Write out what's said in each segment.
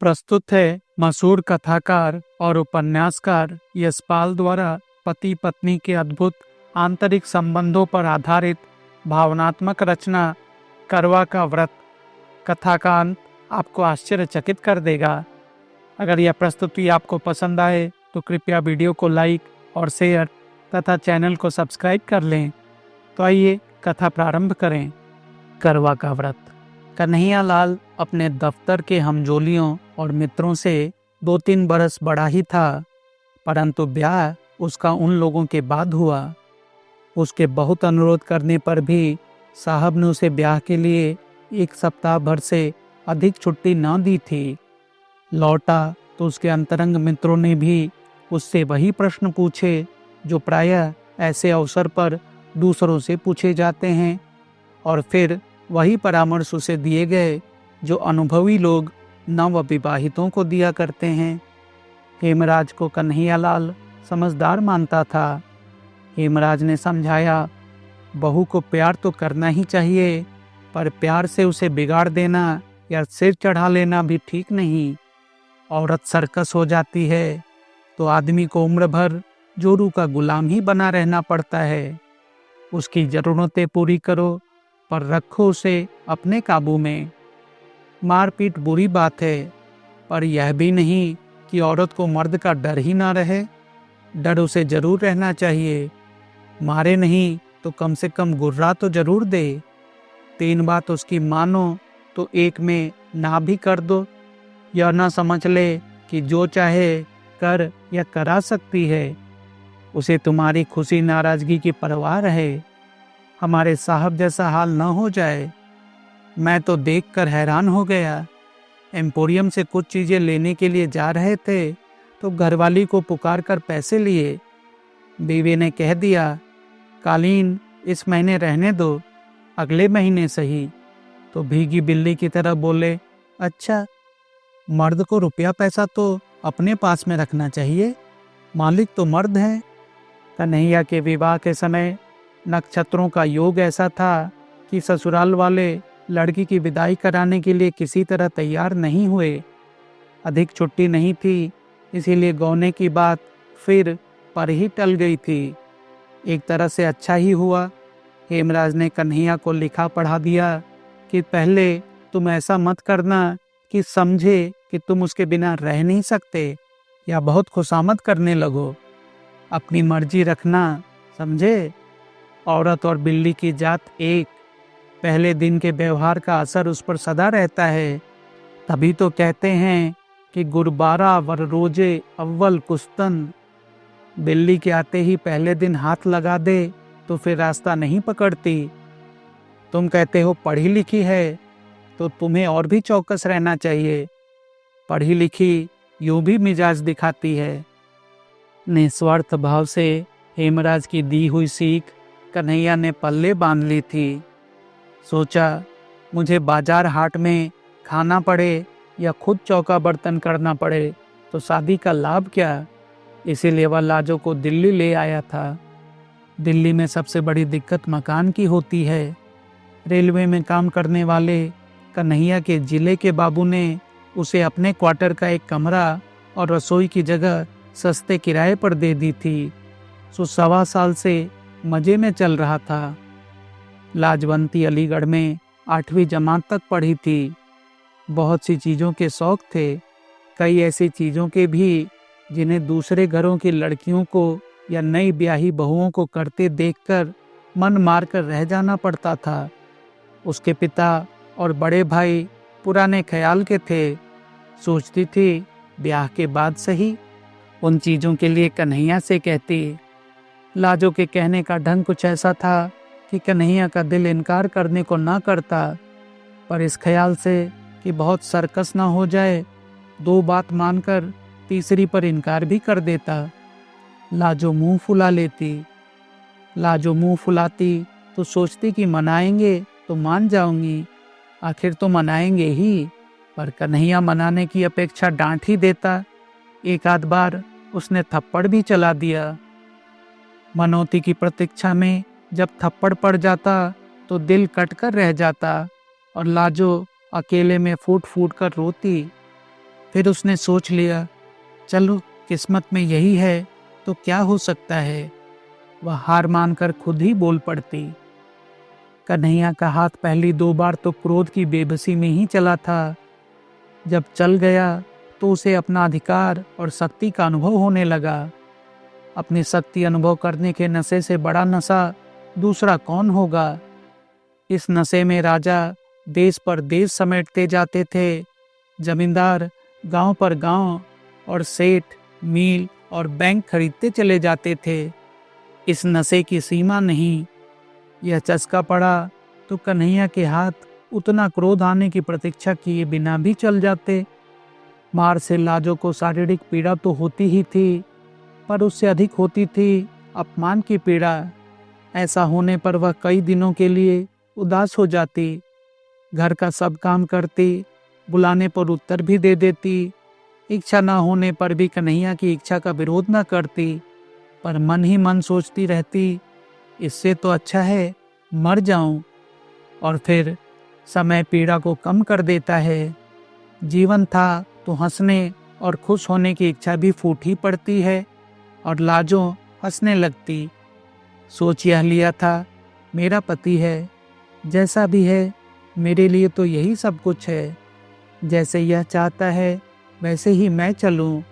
प्रस्तुत है मशहूर कथाकार और उपन्यासकार यशपाल द्वारा पति पत्नी के अद्भुत आंतरिक संबंधों पर आधारित भावनात्मक रचना करवा का व्रत। कथा का अंत आपको आश्चर्यचकित कर देगा। अगर यह प्रस्तुति आपको पसंद आए तो कृपया वीडियो को लाइक और शेयर तथा चैनल को सब्सक्राइब कर लें। तो आइए कथा प्रारंभ करें। करवा का व्रत। कन्हैया लाल अपने दफ्तर के हमजोलियों और मित्रों से 2-3 बरस बड़ा ही था, परंतु ब्याह उसका उन लोगों के बाद हुआ। उसके बहुत अनुरोध करने पर भी साहब ने उसे ब्याह के लिए 1 सप्ताह भर से अधिक छुट्टी न दी थी। लौटा तो उसके अंतरंग मित्रों ने भी उससे वही प्रश्न पूछे जो प्रायः ऐसे अवसर पर दूसरों से पूछे जाते हैं, और फिर वही परामर्श उसे दिए गए जो अनुभवी लोग नवविवाहितों को दिया करते हैं। हेमराज को कन्हैया लाल समझदार मानता था। हेमराज ने समझाया, बहू को प्यार तो करना ही चाहिए, पर प्यार से उसे बिगाड़ देना या सिर चढ़ा लेना भी ठीक नहीं। औरत सर्कस हो जाती है तो आदमी को उम्र भर जोरू का गुलाम ही बना रहना पड़ता है। उसकी जरूरतें पूरी करो, पर रखो उसे अपने काबू में। मारपीट बुरी बात है, पर यह भी नहीं कि औरत को मर्द का डर ही ना रहे। डर उसे जरूर रहना चाहिए। मारे नहीं तो कम से कम गुर्रा तो जरूर दे। 3 बात उसकी मानो तो एक में ना भी कर दो। यह ना समझ ले कि जो चाहे कर या करा सकती है। उसे तुम्हारी खुशी नाराजगी की परवाह रहे। हमारे साहब जैसा हाल न हो जाए। मैं तो देखकर हैरान हो गया। एम्पोरियम से कुछ चीजें लेने के लिए जा रहे थे तो घरवाली को पुकार कर पैसे लिए। बीवी ने कह दिया, कालीन इस महीने रहने दो, अगले महीने सही। तो भीगी बिल्ली की तरह बोले, अच्छा, मर्द को रुपया पैसा तो अपने पास में रखना चाहिए, मालिक तो मर्द है। कन्हैया के विवाह के समय नक्षत्रों का योग ऐसा था कि ससुराल वाले लड़की की विदाई कराने के लिए किसी तरह तैयार नहीं हुए। अधिक छुट्टी नहीं थी, इसीलिए गौने की बात फिर पर ही टल गई थी। एक तरह से अच्छा ही हुआ। हेमराज ने कन्हैया को लिखा पढ़ा दिया कि पहले तुम ऐसा मत करना कि समझे कि तुम उसके बिना रह नहीं सकते या बहुत खुशामद करने लगो। अपनी मर्जी रखना, समझे। औरत और बिल्ली की जात एक। पहले दिन के व्यवहार का असर उस पर सदा रहता है। तभी तो कहते हैं कि गुरबारा वर रोजे अव्वल कुस्तन। बिल्ली के आते ही पहले दिन हाथ लगा दे तो फिर रास्ता नहीं पकड़ती। तुम कहते हो पढ़ी लिखी है, तो तुम्हें और भी चौकस रहना चाहिए। पढ़ी लिखी यूं भी मिजाज दिखाती है। निस्वार्थ भाव से हेमराज की दी हुई सीख कन्हैया ने पल्ले बांध ली थी। सोचा, मुझे बाजार हाट में खाना पड़े या खुद चौका बर्तन करना पड़े तो शादी का लाभ क्या। इसीलिए वह लाजो को दिल्ली ले आया था। दिल्ली में सबसे बड़ी दिक्कत मकान की होती है। रेलवे में काम करने वाले कन्हैया के जिले के बाबू ने उसे अपने क्वार्टर का एक कमरा और रसोई की जगह सस्ते किराए पर दे दी थी। सो 1.25 साल से मजे में चल रहा था। लाजवंती अलीगढ़ में 8वीं जमात तक पढ़ी थी। बहुत सी चीज़ों के शौक थे, कई ऐसी चीज़ों के भी जिन्हें दूसरे घरों की लड़कियों को या नई ब्याही बहुओं को करते देखकर मन मारकर रह जाना पड़ता था। उसके पिता और बड़े भाई पुराने ख्याल के थे। सोचती थी ब्याह के बाद सही उन चीज़ों के लिए कन्हैया से कहती। लाजो के कहने का ढंग कुछ ऐसा था कि कन्हैया का दिल इनकार करने को ना करता, पर इस ख्याल से कि बहुत सर्कस ना हो जाए 2 बात मानकर तीसरी पर इनकार भी कर देता। लाजो मुंह फुला लेती। लाजो मुंह फुलाती तो सोचती कि मनाएंगे तो मान जाऊंगी, आखिर तो मनाएंगे ही। पर कन्हैया मनाने की अपेक्षा डांट ही देता। एक आध बार उसने थप्पड़ भी चला दिया। मनौती की प्रतीक्षा में जब थप्पड़ पड़ जाता तो दिल कटकर रह जाता और लाजो अकेले में फूट फूट कर रोती। फिर उसने सोच लिया, चलो किस्मत में यही है तो क्या हो सकता है। वह हार मानकर खुद ही बोल पड़ती। कन्हैया का हाथ पहली 2 बार तो क्रोध की बेबसी में ही चला था। जब चल गया तो उसे अपना अधिकार और शक्ति का अनुभव होने लगा। अपनी शक्ति अनुभव करने के नशे से बड़ा नशा दूसरा कौन होगा। इस नशे में राजा देश पर देश समेटते जाते थे, जमींदार गांव पर गांव और सेठ मील और बैंक खरीदते चले जाते थे। इस नशे की सीमा नहीं। यह चस्का पड़ा तो कन्हैया के हाथ उतना क्रोध आने की प्रतीक्षा किए बिना भी चल जाते। मार से लाजो को शारीरिक पीड़ा तो होती ही थी, पर उससे अधिक होती थी अपमान की पीड़ा। ऐसा होने पर वह कई दिनों के लिए उदास हो जाती। घर का सब काम करती, बुलाने पर उत्तर भी दे देती, इच्छा न होने पर भी कन्हैया की इच्छा का विरोध न करती, पर मन ही मन सोचती रहती, इससे तो अच्छा है मर जाऊं। और फिर समय पीड़ा को कम कर देता है। जीवन था तो हंसने और खुश होने की इच्छा भी फूट ही पड़ती है और लाजो हंसने लगती। सोच यह लिया था, मेरा पति है, जैसा भी है मेरे लिए तो यही सब कुछ है। जैसे यह चाहता है वैसे ही मैं चलूं।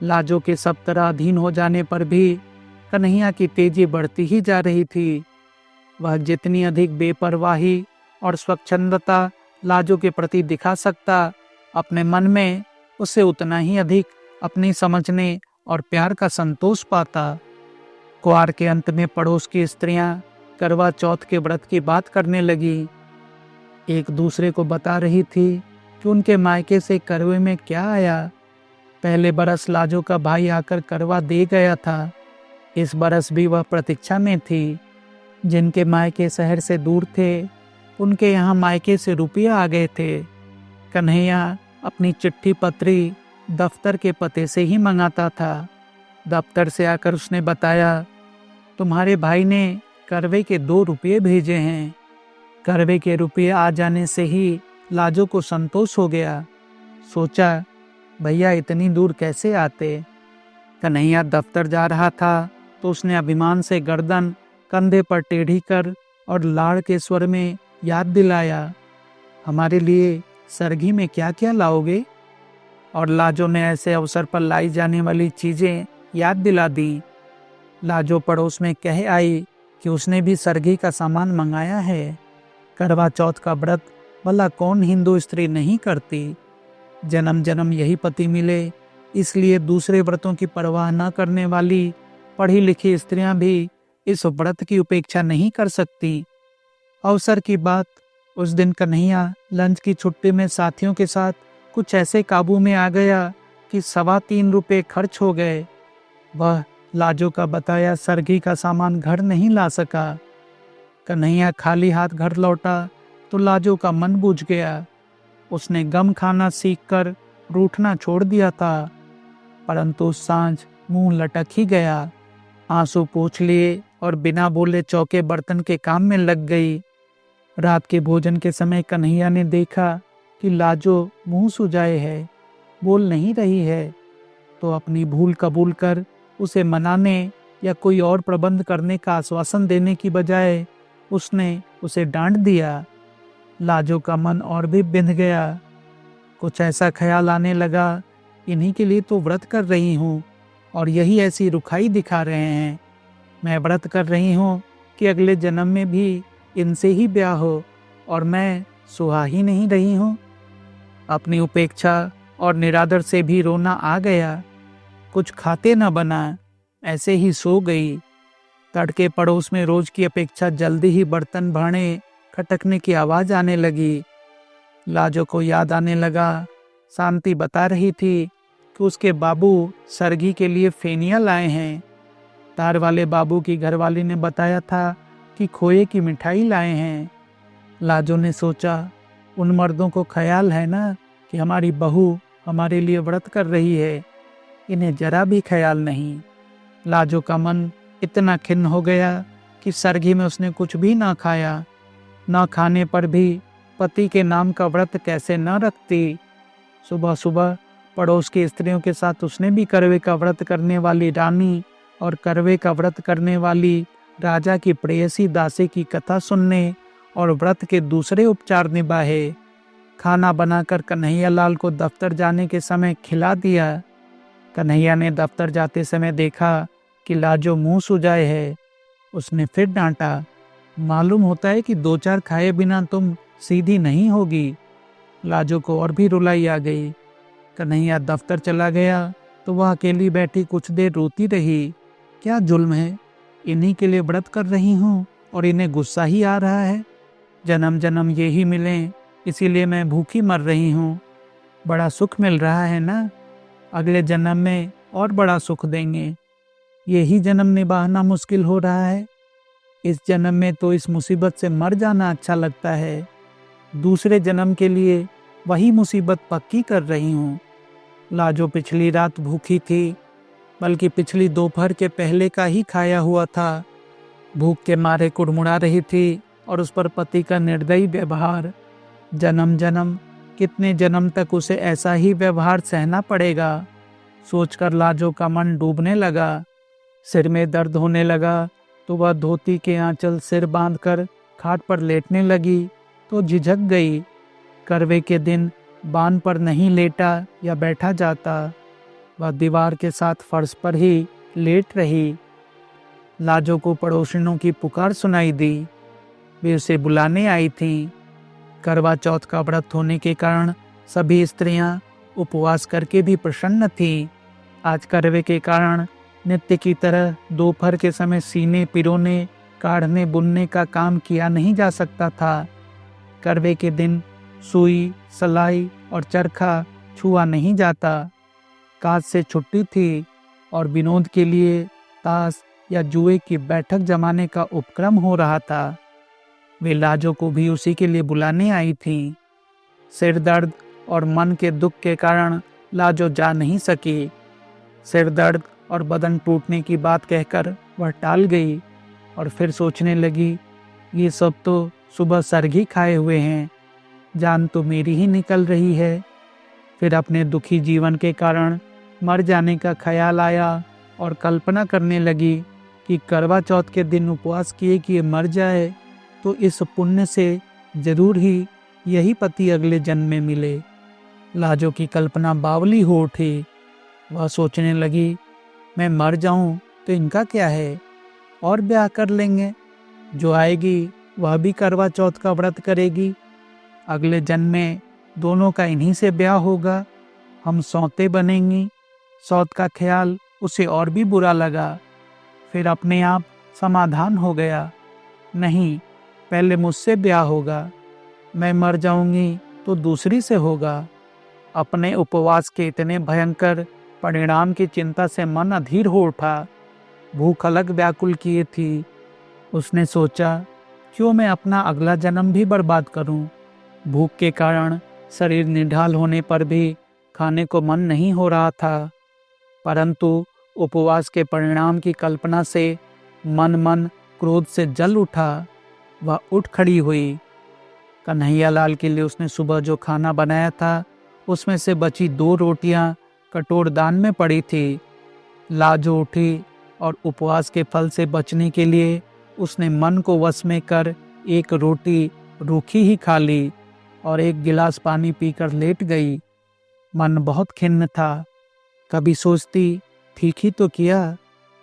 लाजो के सब तरह अधीन हो जाने पर भी कन्हैया की तेजी बढ़ती ही जा रही थी। वह जितनी अधिक बेपरवाही और स्वच्छंदता लाजो के प्रति दिखा सकता अपने मन में, उससे उतना ही अधिक अपनी समझने और प्यार का संतोष पाता। कुआर के अंत में पड़ोस की स्त्रियां करवा चौथ के व्रत की बात करने लगी। एक दूसरे को बता रही थी कि उनके मायके से करवे में क्या आया। पहले बरस लाजो का भाई आकर करवा दे गया था। इस बरस भी वह प्रतीक्षा में थी। जिनके मायके शहर से दूर थे, उनके यहाँ मायके से रुपया आ गए थे। कन्हैया अपनी चिट्ठी पत्री दफ्तर के पते से ही मंगाता था। दफ्तर से आकर उसने बताया, तुम्हारे भाई ने करवे के 2 रुपये भेजे हैं। करवे के रुपये आ जाने से ही लाजो को संतोष हो गया। सोचा, भैया इतनी दूर कैसे आते। कन्हैया दफ्तर जा रहा था तो उसने अभिमान से गर्दन कंधे पर टेढ़ी कर और लाड़ के स्वर में याद दिलाया, हमारे लिए सरगी में क्या क्या लाओगे। और लाजो ने ऐसे अवसर पर लाई जाने वाली चीजें याद दिला दी। लाजो पड़ोस में कह आई कि उसने भी सरगी का सामान मंगाया है। करवा चौथ का व्रत भला कौन हिंदू स्त्री नहीं करती। जन्म जन्म यही पति मिले, इसलिए दूसरे व्रतों की परवाह न करने वाली पढ़ी लिखी स्त्रियां भी इस व्रत की उपेक्षा नहीं कर सकती। अवसर की बात, उस दिन कन्हैया लंच की छुट्टी में साथियों के साथ कुछ ऐसे काबू में आ गया कि 3.25 रुपये खर्च हो गए। वह लाजो का बताया सरगी का सामान घर नहीं ला सका। कन्हैया खाली हाथ घर लौटा तो लाजो का मन बुझ गया। उसने गम खाना सीखकर रूठना छोड़ दिया था, परंतु सांझ मुंह लटक ही गया। आंसू पोंछ लिए और बिना बोले चौके बर्तन के काम में लग गई। रात के भोजन के समय कन्हैया ने देखा कि लाजो मुंह सुजाए है, बोल नहीं रही है, तो अपनी भूल कबूल कर उसे मनाने या कोई और प्रबंध करने का आश्वासन देने की बजाय उसने उसे डांट दिया। लाजो का मन और भी बिंध गया। कुछ ऐसा ख्याल आने लगा, इन्हीं के लिए तो व्रत कर रही हूँ और यही ऐसी रुखाई दिखा रहे हैं। मैं व्रत कर रही हूँ कि अगले जन्म में भी इनसे ही ब्याह हो और मैं सुहा ही नहीं रही हूँ। अपनी उपेक्षा और निरादर से भी रोना आ गया। कुछ खाते न बना, ऐसे ही सो गई। तड़के पड़ोस में रोज की अपेक्षा जल्दी ही बर्तन भाने खटकने की आवाज आने लगी। लाजो को याद आने लगा, शांति बता रही थी कि उसके बाबू सरगी के लिए फेनिया लाए हैं। तार वाले बाबू की घरवाली ने बताया था कि खोए की मिठाई लाए हैं। लाजो ने सोचा, उन मर्दों को ख्याल है ना कि हमारी बहू हमारे लिए व्रत कर रही है, इन्हें जरा भी ख्याल नहीं। लाजो का मन इतना खिन्न हो गया कि सरगी में उसने कुछ भी ना खाया। ना खाने पर भी पति के नाम का व्रत कैसे न रखती। सुबह सुबह पड़ोस की स्त्रियों के साथ उसने भी करवे का व्रत करने वाली रानी और करवे का व्रत करने वाली राजा की प्रेयसी दासी की कथा सुनने और व्रत के दूसरे उपचार निभाए। खाना बनाकर कन्हैया लाल को दफ्तर जाने के समय खिला दिया। कन्हैया ने दफ्तर जाते समय देखा कि लाजो मुंह सुजाए है। उसने फिर डांटा, मालूम होता है कि 2-4 खाए बिना तुम सीधी नहीं होगी। लाजो को और भी रुलाई आ गई। कन्हैया दफ्तर चला गया तो वह अकेली बैठी कुछ देर रोती रही। क्या जुल्म है, इन्हीं के लिए व्रत कर रही हूँ और इन्हें गुस्सा ही आ रहा है। जन्म जन्म ये ही मिले, इसीलिए मैं भूखी मर रही हूँ। बड़ा सुख मिल रहा है ना, अगले जन्म में और बड़ा सुख देंगे। यही जन्म निभाना मुश्किल हो रहा है। इस जन्म में तो इस मुसीबत से मर जाना अच्छा लगता है। दूसरे जन्म के लिए वही मुसीबत पक्की कर रही हूँ। लाजो पिछली रात भूखी थी, बल्कि पिछली दोपहर के पहले का ही खाया हुआ था। भूख के मारे कुड़मुड़ा रही थी और उस पर पति का निर्दयी व्यवहार। जन्म जन्म, कितने जन्म तक उसे ऐसा ही व्यवहार सहना पड़ेगा, सोचकर लाजो का मन डूबने लगा। सिर में दर्द होने लगा तो वह धोती के आंचल सिर बांधकर खाट पर लेटने लगी तो झिझक गई। करवे के दिन बान पर नहीं लेटा या बैठा जाता, वह दीवार के साथ फर्श पर ही लेट रही। लाजो को पड़ोसिनों की पुकार सुनाई दी। वे उसे बुलाने आई थीं। करवा चौथ का व्रत होने के कारण सभी स्त्रियां उपवास करके भी प्रसन्न थीं। आज करवे के कारण नित्य की तरह दोपहर के समय सीने पिरोने, काढ़ने, बुनने का काम किया नहीं जा सकता था। करवे के दिन सुई, सलाई और चरखा छुआ नहीं जाता। काज से छुट्टी थी और विनोद के लिए ताश या जुए की बैठक जमाने का उपक्रम हो रहा था। वे लाजो को भी उसी के लिए बुलाने आई थीं। सिर दर्द और मन के दुख के कारण लाजो जा नहीं सकी। सिर दर्द और बदन टूटने की बात कहकर वह टाल गई और फिर सोचने लगी, ये सब तो सुबह सरगी खाए हुए हैं, जान तो मेरी ही निकल रही है। फिर अपने दुखी जीवन के कारण मर जाने का ख्याल आया और कल्पना करने लगी कि करवा चौथ के दिन उपवास किए कि मर जाए तो इस पुण्य से जरूर ही यही पति अगले जन्म में मिले। लाजो की कल्पना बावली हो उठी। वह सोचने लगी, मैं मर जाऊं तो इनका क्या है, और ब्याह कर लेंगे। जो आएगी वह भी करवा चौथ का व्रत करेगी। अगले जन्म में दोनों का इन्हीं से ब्याह होगा। हम सौते बनेंगी। सौत का ख्याल उसे और भी बुरा लगा। फिर अपने आप समाधान हो गया, नहीं, पहले मुझसे ब्याह होगा। मैं मर जाऊंगी तो दूसरी से होगा। अपने उपवास के इतने भयंकर परिणाम की चिंता से मन अधीर हो उठा। भूख अलग व्याकुल किए थी। उसने सोचा, क्यों मैं अपना अगला जन्म भी बर्बाद करूं। भूख के कारण शरीर निढाल होने पर भी खाने को मन नहीं हो रहा था, परंतु उपवास के परिणाम की कल्पना से मन क्रोध से जल उठा। वह उठ खड़ी हुई। कन्हैया लाल के लिए उसने सुबह जो खाना बनाया था उसमें से बची 2 रोटियां कटोरदान में पड़ी थी। लाजो उठी और उपवास के फल से बचने के लिए उसने मन को वश में कर 1 रोटी रूखी ही खा ली और 1 गिलास पानी पीकर लेट गई। मन बहुत खिन्न था। कभी सोचती, ठीक ही तो किया,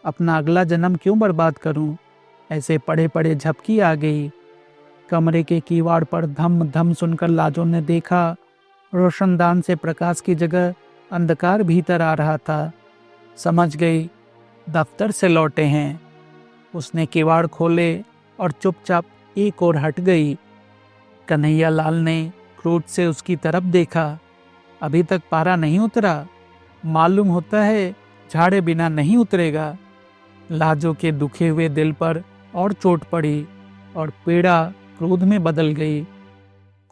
अपना अगला जन्म क्यों बर्बाद करूं। ऐसे पड़े पड़े झपकी आ गई। कमरे के किवाड़ पर धम धम सुनकर लाजो ने देखा, रोशनदान से प्रकाश की जगह अंधकार भीतर आ रहा था। समझ गई, दफ्तर से लौटे हैं। उसने किवाड़ खोले और चुपचाप एक ओर हट गई। कन्हैया लाल ने क्रोध से उसकी तरफ देखा। अभी तक पारा नहीं उतरा, मालूम होता है झाड़े बिना नहीं उतरेगा। लाजो के दुखे हुए दिल पर और चोट पड़ी और पीड़ा क्रोध में बदल गई।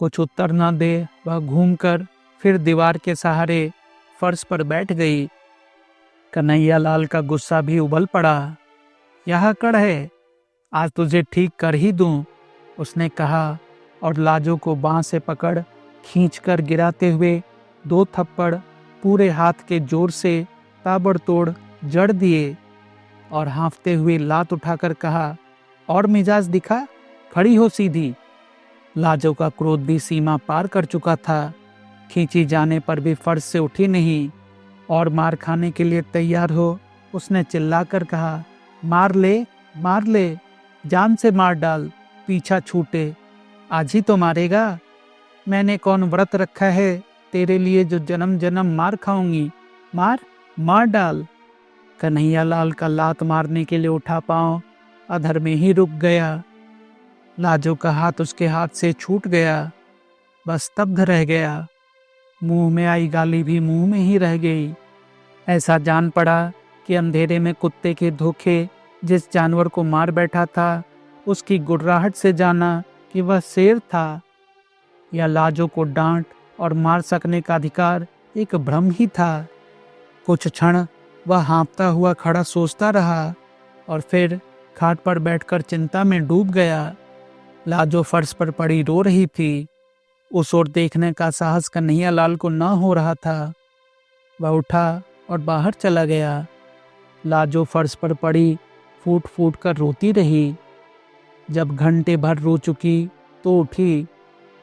कुछ उत्तर न दे वह घूमकर फिर दीवार के सहारे फर्श पर बैठ गई। कन्हैया लाल का गुस्सा भी उबल पड़ा। यह कड़ है, आज तुझे ठीक कर ही दूं, उसने कहा और लाजो को बांह से पकड़ खींचकर गिराते हुए 2 थप्पड़ पूरे हाथ के जोर से ताबड़तोड़ जड़ दिए और हाँफते हुए लात उठाकर कहा, और मिजाज दिखा, खड़ी हो सीधी। लाजो का क्रोध भी सीमा पार कर चुका था। खींची जाने पर भी फर्श से उठी नहीं और मार खाने के लिए तैयार हो उसने चिल्लाकर कहा, मार ले, जान से मार डाल, पीछा छूटे, आज ही तो मारेगा। मैंने कौन व्रत रखा है तेरे लिए जो जन्म जन्म मार खाऊंगी, मार डाल। कन्हैयालाल का लात मारने के लिए उठा पांव अधर में ही रुक गया। लाजो का हाथ उसके हाथ से छूट गया, बस स्तब्ध रह गया। मुंह में आई गाली भी मुंह में ही रह गई। ऐसा जान पड़ा कि अंधेरे में कुत्ते के धोखे जिस जानवर को मार बैठा था उसकी गुर्राहट से जाना कि वह शेर था, या लाजो को डांट और मार सकने का अधिकार एक भ्रम ही था। कुछ क्षण वह हाँफता हुआ खड़ा सोचता रहा और फिर खाट पर बैठकर चिंता में डूब गया। लाजो फर्श पर पड़ी रो रही थी। उस ओर देखने का साहस कन्हैयालाल को न हो रहा था। वह उठा और बाहर चला गया। लाजो फर्श पर पड़ी फूट फूट कर रोती रही। जब घंटे भर रो चुकी तो उठी।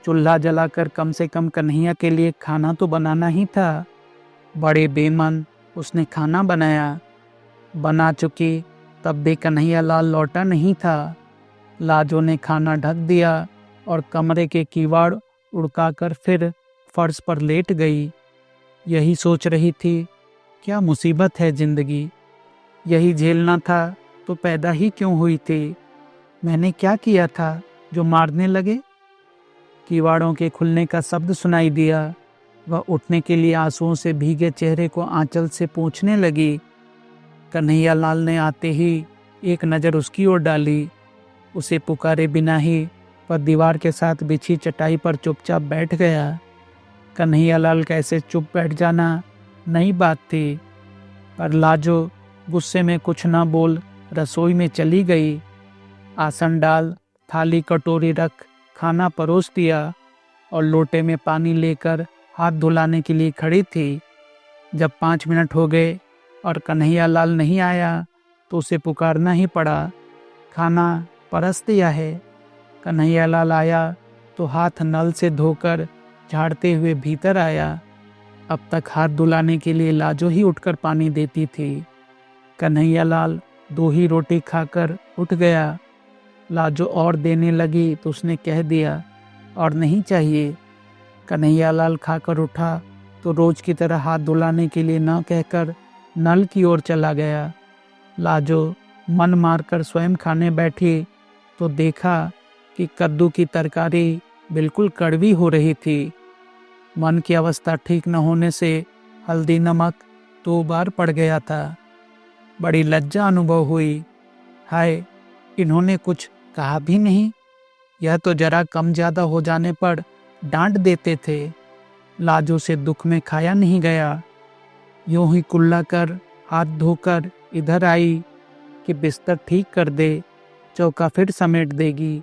चूल्हा जलाकर कम से कम कन्हैया के लिए खाना तो बनाना ही था। बड़े बेमन उसने खाना बनाया। बना चुकी तब भी कन्हैयालाल लौटा नहीं था। लाजो ने खाना ढक दिया और कमरे के किवाड़ उड़काकर फिर फर्श पर लेट गई। यही सोच रही थी, क्या मुसीबत है जिंदगी, यही झेलना था तो पैदा ही क्यों हुई थी। मैंने क्या किया था जो मारने लगे। किवाड़ों के खुलने का शब्द सुनाई दिया। वह उठने के लिए आंसुओं से भीगे चेहरे को आंचल से पोंछने लगी। कन्हैयालाल ने आते ही एक नज़र उसकी ओर डाली। उसे पुकारे बिना ही वह दीवार के साथ बिछी चटाई पर चुपचाप बैठ गया। कन्हैयालाल कैसे चुप बैठ जाना नई बात थी, पर लाजो गुस्से में कुछ न बोल रसोई में चली गई। आसन डाल, थाली कटोरी रख, खाना परोस दिया और लोटे में पानी लेकर हाथ धुलाने के लिए खड़ी थी। जब 5 मिनट हो गए और कन्हैयालाल नहीं आया तो उसे पुकारना ही पड़ा, खाना परस दिया है। कन्हैयालाल आया तो हाथ नल से धोकर झाड़ते हुए भीतर आया। अब तक हाथ धुलाने के लिए लाजो ही उठकर पानी देती थी। कन्हैयालाल 2 ही रोटी खाकर उठ गया। लाजो और देने लगी तो उसने कह दिया, और नहीं चाहिए। कन्हैयालाल खाकर उठा तो रोज की तरह हाथ धुलाने के लिए न कहकर नल की ओर चला गया। लाजो मन मारकर स्वयं खाने बैठी तो देखा कि कद्दू की तरकारी बिल्कुल कड़वी हो रही थी। मन की अवस्था ठीक न होने से हल्दी नमक 2 बार पड़ गया था। बड़ी लज्जा अनुभव हुई। हाय, इन्होंने कुछ कहा भी नहीं। यह तो जरा कम ज्यादा हो जाने पर डांट देते थे। लाजो से दुख में खाया नहीं गया। यूं ही कुल्ला कर हाथ धोकर इधर आई कि बिस्तर ठीक कर दे, चौका फिर समेट देगी।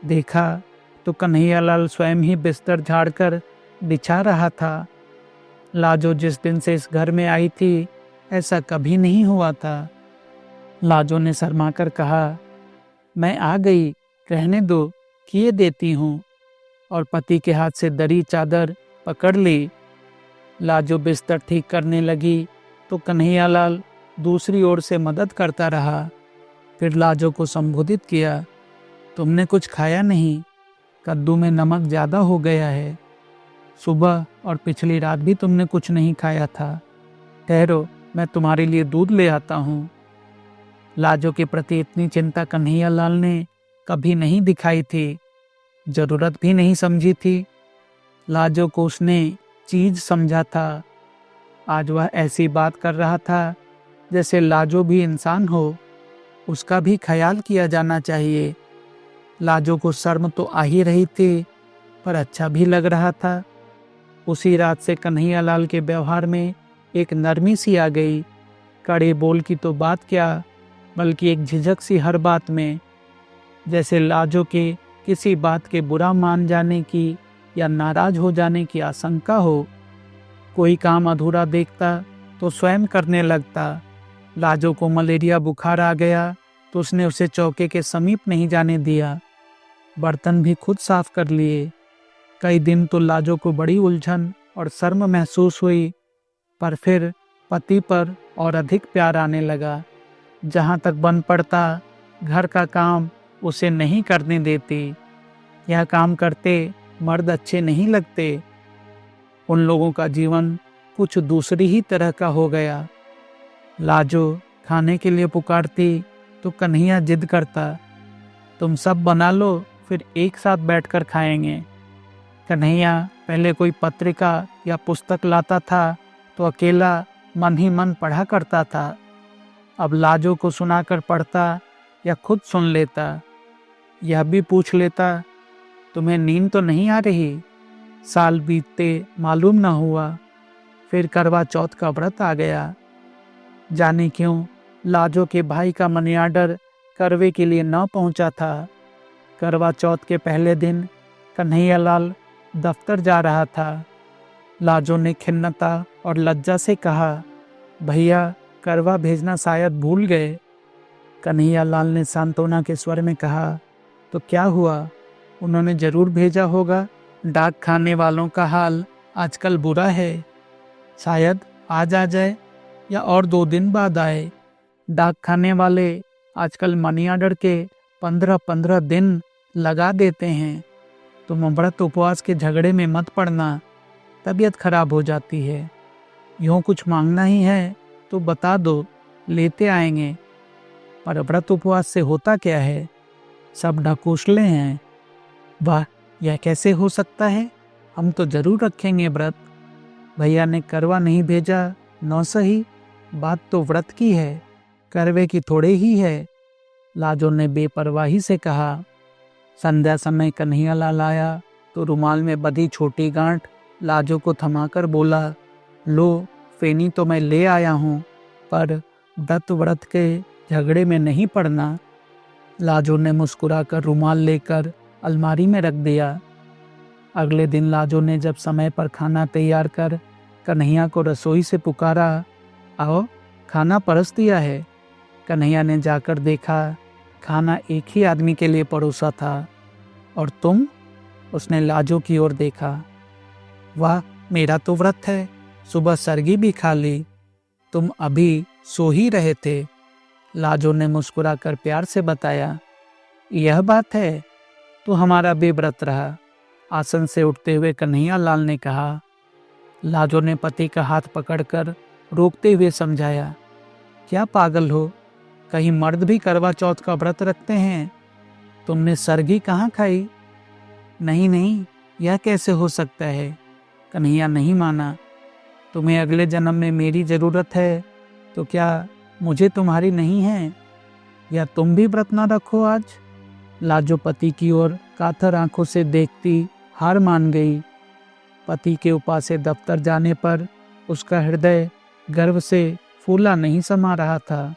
देखा तो कन्हैयालाल स्वयं ही बिस्तर झाड़कर बिछा रहा था। लाजो जिस दिन से इस घर में आई थी ऐसा कभी नहीं हुआ था। लाजो ने शर्माकर कहा, मैं आ गई, रहने दो, किए देती हूँ, और पति के हाथ से दरी चादर पकड़ ली। लाजो बिस्तर ठीक करने लगी तो कन्हैयालाल दूसरी ओर से मदद करता रहा। फिर लाजो को संबोधित किया, तुमने कुछ खाया नहीं, कद्दू में नमक ज़्यादा हो गया है। सुबह और पिछली रात भी तुमने कुछ नहीं खाया था। ठहरो, मैं तुम्हारे लिए दूध ले आता हूँ। लाजो के प्रति इतनी चिंता कन्हैयालाल ने कभी नहीं दिखाई थी, जरूरत भी नहीं समझी थी। लाजो को उसने चीज समझा था। आज वह ऐसी बात कर रहा था जैसे लाजो भी इंसान हो, उसका भी ख्याल किया जाना चाहिए। लाजो को शर्म तो आ ही रही थी, पर अच्छा भी लग रहा था। उसी रात से कन्हैयालाल के व्यवहार में एक नरमी सी आ गई। कड़े बोल की तो बात क्या, बल्कि एक झिझक सी हर बात में, जैसे लाजो के किसी बात के बुरा मान जाने की या नाराज हो जाने की आशंका हो। कोई काम अधूरा देखता तो स्वयं करने लगता। लाजो को मलेरिया बुखार आ गया तो उसने उसे चौके के समीप नहीं जाने दिया। बर्तन भी खुद साफ कर लिए। कई दिन तो लाजो को बड़ी उलझन और शर्म महसूस हुई, पर फिर पति पर और अधिक प्यार आने लगा। जहाँ तक बन पड़ता, घर का काम उसे नहीं करने देती। यह काम करते मर्द अच्छे नहीं लगते। उन लोगों का जीवन कुछ दूसरी ही तरह का हो गया। लाजो खाने के लिए पुकारती तो कन्हैया जिद करता, तुम सब बना लो, फिर एक साथ बैठकर खाएंगे। कन्हैया पहले कोई पत्रिका या पुस्तक लाता था तो अकेला मन ही मन पढ़ा करता था। अब लाजो को सुनाकर पढ़ता या खुद सुन लेता। यह भी पूछ लेता, तुम्हें नींद तो नहीं आ रही? साल बीतते मालूम न हुआ। फिर करवा चौथ का व्रत आ गया। जाने क्यों लाजो के भाई का मनी आर्डर करवे के लिए न पहुंचा था। करवा चौथ के पहले दिन कन्हैया लाल दफ्तर जा रहा था। लाजो ने खिन्नता और लज्जा से कहा, भैया करवा भेजना शायद भूल गए। कन्हैया लाल ने सांत्वना के स्वर में कहा, तो क्या हुआ, उन्होंने जरूर भेजा होगा। डाक खाने वालों का हाल आजकल बुरा है। शायद आज आ जाए या और 2 दिन बाद आए। डाक खाने वाले आजकल मनी ऑर्डर के 15-15 दिन लगा देते हैं। तुम व्रत उपवास के झगड़े में मत पड़ना, तबीयत खराब हो जाती है। यूँ कुछ मांगना ही है तो बता दो, लेते आएंगे। पर व्रत उपवास से होता क्या है? सब ढकोसले हैं। वाह, यह कैसे हो सकता है? हम तो जरूर रखेंगे व्रत। भैया ने करवा नहीं भेजा न सही, बात तो व्रत की है, करवे की थोड़े ही है। लाजो ने बेपरवाही से कहा। संध्या समय कन्हैया लाल आया तो रुमाल में बंधी छोटी गांठ लाजो को थमाकर बोला, लो फेनी तो मैं ले आया हूँ, पर दत्त व्रत के झगड़े में नहीं पड़ना। लाजो ने मुस्कुराकर रुमाल लेकर अलमारी में रख दिया। अगले दिन लाजो ने जब समय पर खाना तैयार कर कन्हैया को रसोई से पुकारा, आओ खाना परस दिया है। कन्हैया ने जाकर देखा, खाना एक ही आदमी के लिए परोसा था। और तुम? उसने लाजो की ओर देखा। वाह, मेरा तो व्रत है, सुबह सरगी भी खा ली। तुम अभी सो ही रहे थे। लाजो ने मुस्कुराकर प्यार से बताया। यह बात है, तो हमारा बेव्रत रहा। आसन से उठते हुए कन्हैया लाल ने कहा। लाजो ने पति का हाथ पकड़कर रोकते हुए समझाया, क्या पागल हो, कहीं मर्द भी करवा चौथ का व्रत रखते हैं? तुमने सरगी कहाँ खाई? नहीं नहीं, यह कैसे हो सकता है? कन्हैया नहीं माना। तुम्हें अगले जन्म में मेरी जरूरत है तो क्या मुझे तुम्हारी नहीं है? या तुम भी व्रत ना रखो आज? लाजो पति की ओर कातर आंखों से देखती हार मान गई। पति के उपास से दफ्तर जाने पर उसका हृदय गर्व से फूला नहीं समा रहा था।